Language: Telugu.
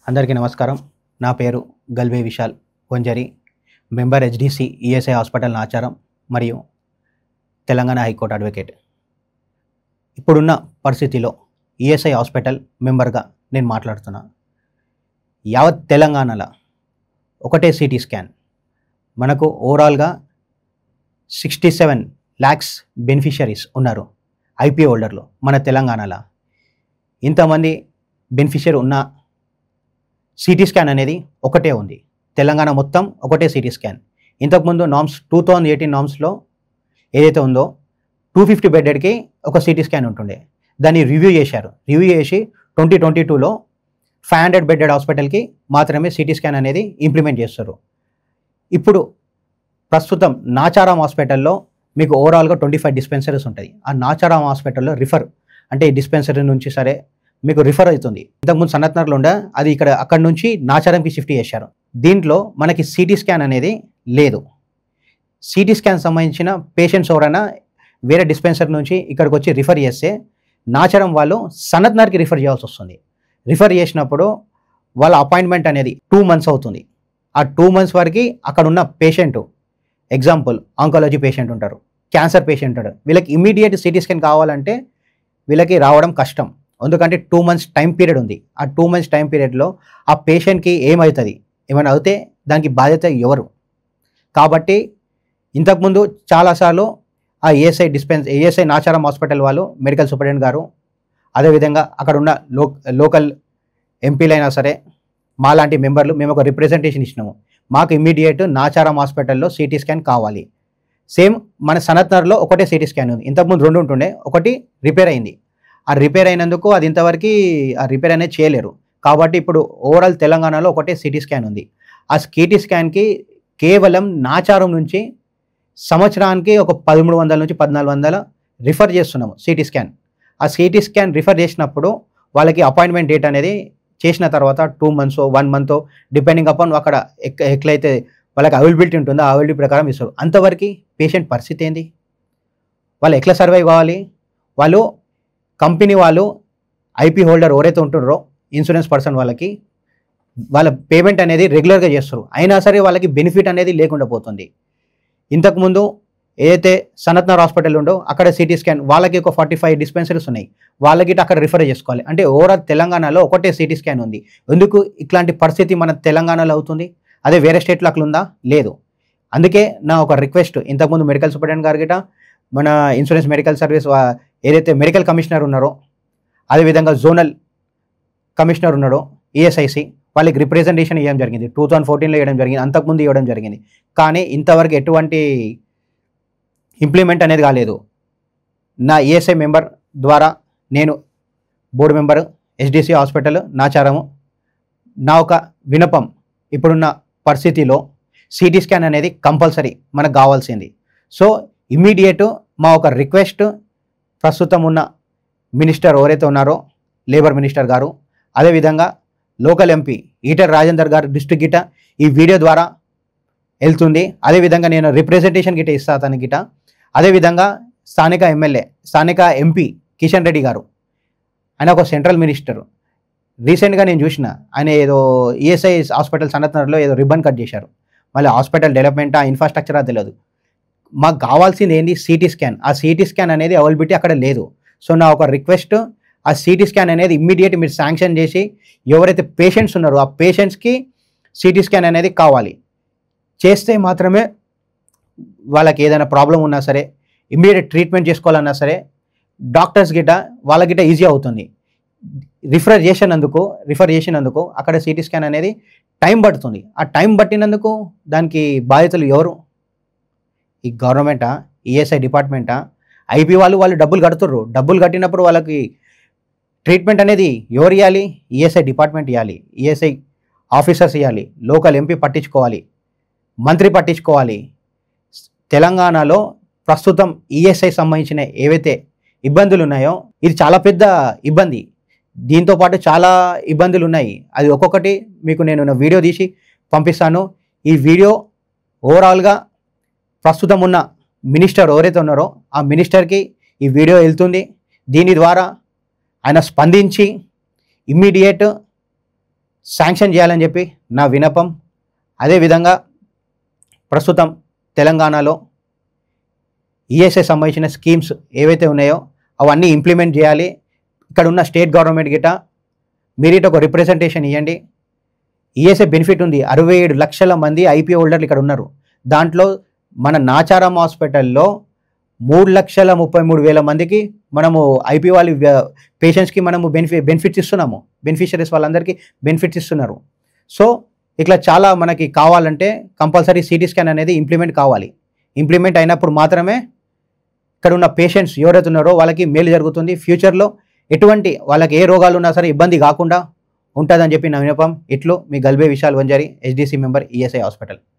అందరికీ నమస్కారం. నా పేరు Galve Vishal Vanjari, member HDC ESI hospital Nacharam మరియు తెలంగాణ హైకోర్టు అడ్వకేట్. ఇప్పుడున్న పరిస్థితిలో ఈఎస్ఐ హాస్పిటల్ మెంబర్గా నేను మాట్లాడుతున్నా. యావత్ తెలంగాణలో ఒకటే సిటీ స్కాన్. మనకు ఓవరాల్గా 67 lakhs బెనిఫిషరీస్ ఉన్నారు ఐపీ హోల్డర్లు మన తెలంగాణలో. ఇంతమంది బెనిఫిషరీ ఉన్న సిటీ స్కాన్ అనేది ఒకటే ఉంది. తెలంగాణ మొత్తం ఒకటే సిటీ స్కాన్. ఇంతకుముందు నామ్స్ 2018 నామ్స్లో ఏదైతే ఉందో 250 బెడ్డెడ్కి ఒక సిటీ స్కాన్ ఉంటుండే. దాన్ని రివ్యూ చేశారు. రివ్యూ చేసి 2022లో 500 బెడ్డెడ్ హాస్పిటల్కి మాత్రమే సిటీ స్కాన్ అనేది ఇంప్లిమెంట్ చేస్తారు. ఇప్పుడు ప్రస్తుతం నాచారం హాస్పిటల్లో మీకు ఓవరాల్గా 25 డిస్పెన్సరీస్ ఉంటుంది. ఆ నాచారం హాస్పిటల్లో రిఫర్ అంటే ఈ డిస్పెన్సరీ నుంచి సరే మీకు రిఫర్ అవుతుంది. ఇంతకుముందు సనత్నగర్లో ఉండే అది అక్కడ నుంచి నాచారంకి షిఫ్ట్ చేశారు. దీంట్లో మనకి సిటీ స్కాన్ అనేది లేదు. సిటీ స్కాన్ సంబంధించిన పేషెంట్స్ ఎవరైనా వేరే డిస్పెన్సరీ నుంచి ఇక్కడికి వచ్చి రిఫర్ చేస్తే నాచారం వాళ్ళు సనత్నగర్కి రిఫర్ చేయాల్సి వస్తుంది. రిఫర్ చేసినప్పుడు వాళ్ళ అపాయింట్మెంట్ అనేది 2 months అవుతుంది. ఆ 2 months వరకు అక్కడ ఉన్న పేషెంట్, ఎగ్జాంపుల్ ఆంకాలజీ పేషెంట్ ఉంటారు, క్యాన్సర్ పేషెంట్ ఉంటారు, వీళ్ళకి ఇమీడియట్ సిటీ స్కాన్ కావాలంటే వీళ్ళకి రావడం కష్టం. ఎందుకంటే 2 months టైం పీరియడ్ ఉంది. ఆ 2 months టైం పీరియడ్లో ఆ పేషెంట్కి ఏమవుతుంది, ఏమైనా అవుతే దానికి బాధ్యత ఎవరు? కాబట్టి ఇంతకుముందు చాలాసార్లు ఆ ఏఎస్ఐ నాచారం హాస్పిటల్ వాళ్ళు, మెడికల్ సూపరింటెండెంట్ గారు, అదేవిధంగా అక్కడ ఉన్న లోకల్ ఎంపీలైనా సరే మాలాంటి మెంబర్లు మేము ఒక రిప్రజెంటేషన్ ఇచ్చినాము. మాకు ఇమ్మీడియట్ నాచారం హాస్పిటల్లో సిటీ స్కాన్ కావాలి. సేమ్ మన సనత్నగర్లో ఒకటే సిటీ స్కాన్ ఉంది. ఇంతకుముందు 2 ఉంటుండే, ఒకటి రిపేర్ అయింది. ఆ రిపేర్ అయినందుకు అది ఇంతవరకు ఆ రిపేర్ అనేది చేయలేరు. కాబట్టి ఇప్పుడు ఓవరాల్ తెలంగాణలో ఒకటే సిటీ స్కాన్ ఉంది. ఆ సిటీ స్కాన్కి కేవలం నాచారం నుంచి సంవత్సరానికి ఒక 1300 నుంచి 1400 రిఫర్ చేస్తున్నాము సిటీ స్కాన్. ఆ సిటీ స్కాన్ రిఫర్ చేసినప్పుడు వాళ్ళకి అపాయింట్మెంట్ డేట్ అనేది చేసిన తర్వాత 2 months 1 month డిపెండింగ్ అపాన్ అక్కడ ఎట్లయితే వాళ్ళకి అవైలబిలిటీ ఉంటుందో ఆ అవైలబిలిటీ ప్రకారం ఇస్తారు. అంతవరకు పేషెంట్ పరిస్థితి ఏంది? వాళ్ళు ఎట్లా సర్వైవ్ కావాలి? వాళ్ళు కంపెనీ వాళ్ళు ఐపీ హోల్డర్ ఎవరైతే ఉంటున్నారో ఇన్సూరెన్స్ పర్సన్ వాళ్ళకి వాళ్ళ పేమెంట్ అనేది రెగ్యులర్గా చేస్తారు. అయినా సరే వాళ్ళకి బెనిఫిట్ అనేది లేకుండా పోతుంది. ఇంతకుముందు ఏదైతే సనత్నగర్ హాస్పిటల్ ఉందో అక్కడ సిటీ స్కాన్ వాళ్ళకి ఒక 45 డిస్పెన్సరీస్ ఉన్నాయి. వాళ్ళకి అక్కడ రిఫర్ చేసుకోవాలి. అంటే ఓవరాల్ తెలంగాణలో ఒకటే సిటీ స్కాన్ ఉంది. ఎందుకు ఇట్లాంటి పరిస్థితి మన తెలంగాణలో అవుతుంది? అదే వేరే స్టేట్లో అట్లా ఉందా? లేదు. అందుకే నా ఒక రిక్వెస్ట్, ఇంతకుముందు మెడికల్ సూపరింటెండెంట్ గారి గిట మన ఇన్సూరెన్స్ మెడికల్ సర్వీస్ ఏదైతే మెడికల్ కమిషనర్ ఉన్నారో, అదేవిధంగా జోనల్ కమిషనర్ ఉన్నాడో ఈఎస్ఐసి, వాళ్ళకి రిప్రజెంటేషన్ ఇవ్వడం జరిగింది. 2014లో ఇవ్వడం జరిగింది, అంతకుముందు ఇవ్వడం జరిగింది. కానీ ఇంతవరకు ఎటువంటి ఇంప్లిమెంట్ అనేది కాలేదు. నా ఈఎస్ఐ మెంబర్ ద్వారా నేను బోర్డు మెంబరు హెచ్డిసి హాస్పిటల్ నాచారము, నా ఒక వినపం, ఇప్పుడున్న పరిస్థితిలో సిటీ స్కాన్ అనేది కంపల్సరీ మనకు కావాల్సింది. సో ఇమ్మీడియట్ మా ఒక రిక్వెస్ట్, ప్రస్తుతం ఉన్న మినిస్టర్ ఎవరైతే ఉన్నారో లేబర్ మినిస్టర్ గారు, అదేవిధంగా లోకల్ ఎంపీ ఈటెల రాజేందర్ గారు డిస్ట్రిక్ట్ గిట ఈ వీడియో ద్వారా వెళ్తుంది. అదేవిధంగా నేను రిప్రజెంటేషన్ గిట ఇస్తా అతని గిట. అదేవిధంగా స్థానిక ఎమ్మెల్యే, స్థానిక ఎంపీ కిషన్ రెడ్డి గారు, ఆయన ఒక సెంట్రల్ మినిస్టర్. రీసెంట్గా నేను చూసిన ఆయన ఏదో ఈఎస్ఐ హాస్పిటల్ సనత్నగర్లో ఏదో రిబ్బన్ కట్ చేశారు. మళ్ళీ హాస్పిటల్ డెవలప్మెంట్, ఇన్ఫ్రాస్ట్రక్చర్ తెలియదు. మాకు కావాల్సింది ఏంటి? CT scan. ఆ సిటీ స్కాన్ అనేది అవైలబిలిటీ అక్కడ లేదు. సో నా ఒక రిక్వెస్ట్, ఆ సిటీ స్కాన్ అనేది ఇమ్మీడియట్ మీరు శాంక్షన్ చేసి ఎవరైతే పేషెంట్స్ ఉన్నారో ఆ పేషెంట్స్కి సిటీ స్కాన్ అనేది కావాలి. చేస్తే మాత్రమే వాళ్ళకి ఏదైనా ప్రాబ్లం ఉన్నా సరే ఇమ్మీడియట్ ట్రీట్మెంట్ చేసుకోవాలన్నా సరే డాక్టర్స్ గిట్ట వాళ్ళ గిట్ట ఈజీ అవుతుంది. రిఫర్ చేసినందుకు అక్కడ సిటీ స్కాన్ అనేది టైం పడుతుంది. ఆ టైం పట్టినందుకు దానికి బాధ్యతలు ఎవరు? ఈ గవర్నమెంటా? ఈఎస్ఐ డిపార్ట్మెంటా? ఐపీ వాళ్ళు డబ్బులు కడుతుర్రు. డబ్బులు కట్టినప్పుడు వాళ్ళకి ట్రీట్మెంట్ అనేది ఎవరు ఇవ్వాలి? ఈఎస్ఐ డిపార్ట్మెంట్ ఇవ్వాలి, ఈఎస్ఐ ఆఫీసర్స్ ఇవ్వాలి, లోకల్ ఎంపీ పట్టించుకోవాలి, మంత్రి పట్టించుకోవాలి. తెలంగాణలో ప్రస్తుతం ఈఎస్ఐ సంబంధించిన ఏవైతే ఇబ్బందులు ఉన్నాయో ఇది చాలా పెద్ద ఇబ్బంది. దీంతోపాటు చాలా ఇబ్బందులు ఉన్నాయి. అది ఒక్కొక్కటి మీకు నేను వీడియో తీసి పంపిస్తాను. ఈ వీడియో ఓవరాల్గా ప్రస్తుతం ఉన్న మినిస్టర్ ఎవరైతే ఉన్నారో ఆ మినిస్టర్కి ఈ వీడియో వెళ్తుంది. దీని ద్వారా ఆయన స్పందించి ఇమ్మీడియట్ శాంక్షన్ చేయాలని చెప్పి నా విన్నపం. అదేవిధంగా ప్రస్తుతం తెలంగాణలో ఈఎస్ఐ సంబంధించిన స్కీమ్స్ ఏవైతే ఉన్నాయో అవన్నీ ఇంప్లిమెంట్ చేయాలి. ఇక్కడ ఉన్న స్టేట్ గవర్నమెంట్ గిట మీరు ఒక రిప్రజెంటేషన్ ఇవ్వండి. ఈఎస్ఐ బెనిఫిట్ ఉంది. 67 లక్షల మంది ఐపీఓ హోల్డర్లు ఇక్కడ ఉన్నారు. దాంట్లో మన నాచారం హాస్పిటల్లో 3,33,000 మందికి మనము ఐపీ వాళ్ళ పేషెంట్స్కి మనము బెనిఫిట్స్ ఇస్తున్నాము. బెనిఫిషరీస్ వాళ్ళందరికీ బెనిఫిట్స్ ఇస్తున్నారు. సో ఇట్లా చాలా మనకి కావాలంటే కంపల్సరీ సిటీ స్కాన్ అనేది ఇంప్లిమెంట్ కావాలి. ఇంప్లిమెంట్ అయినప్పుడు మాత్రమే ఇక్కడ ఉన్న పేషెంట్స్ ఎవరైతే ఉన్నారో వాళ్ళకి మేలు జరుగుతుంది. ఫ్యూచర్లో ఎటువంటి వాళ్ళకి ఏ రోగాలు ఉన్నా సరే ఇబ్బంది కాకుండా ఉంటుందని చెప్పి నా విన్నపం. ఇట్లు మీ Galbe Vishal Vanjari, HDC member, ESI hospital.